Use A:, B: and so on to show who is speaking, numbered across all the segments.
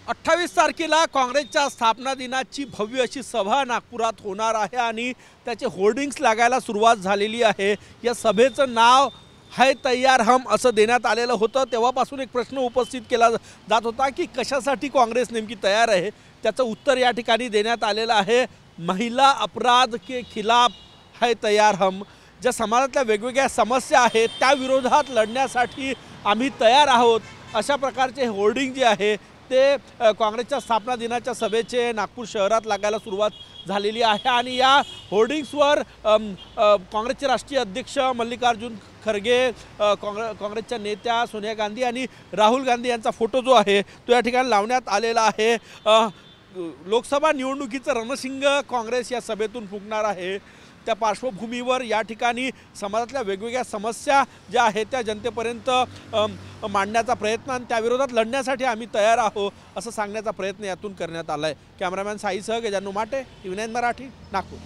A: 28 तारखेला काँग्रेसच्या स्थापना दिनाची भव्य अशी सभा नागपुरात होणार आहे आणि त्याचे होर्डिंग्स लागायला सुरुवात झालेली आहे। या सभेचं नाव है तैयार हम असं देण्यात आलेलं होतं। तेव्हापासून एक प्रश्न उपस्थित केला जात होता की कशासाठी काँग्रेस नेमकी तयार आहे। त्याचं उत्तर या ठिकाणी देण्यात आलेलं आहे, महिला अपराध के खिलाफ है तैयार हम। ज्या समाजातल्या वेगवेगळ्या समस्या आहेत त्या विरोधात लढण्यासाठी आम्ही तयार आहोत, अशा प्रकारचे होर्डिंग जे आहे ते काँग्रेसच्या स्थापना दिनाच्या सभेचे नागपूर शहरात लागायला सुरुवात झालेली आहे। आणि या होर्डिंग्सवर काँग्रेसचे राष्ट्रीय अध्यक्ष मल्लिकार्जुन खरगे, काँग्रेसच्या नेत्या सोनिया गांधी आणि राहुल गांधी यांचा फोटो जो आहे तो या ठिकाणी लावण्यात आलेला आहे। लोकसभा निवडणुकीचं रणशिंग काँग्रेस या सभेतून फुंकणार आहे। त्या पार्श्वभूमीवर या ठिकाणी समाजातल्या वेगवेगळ्या समस्या ज्या आहेत त्या जनतेपर्यंत मांडण्याचा प्रयत्न आणि त्याविरोधात लढण्यासाठी आम्ही तयार आहोत असं सांगण्याचा प्रयत्न यातून करण्यात आला आहे। कॅमेरामॅन साईसह गजानू माटे, TV9 मराठी, नागपूर।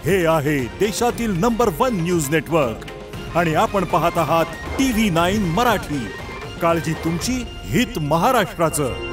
B: हे आहे देशातील नंबर 1 न्यूज नेटवर्क आणि आपण पाहत आहात TV9 मराठी। काळजी तुमची, हित महाराष्ट्राचं।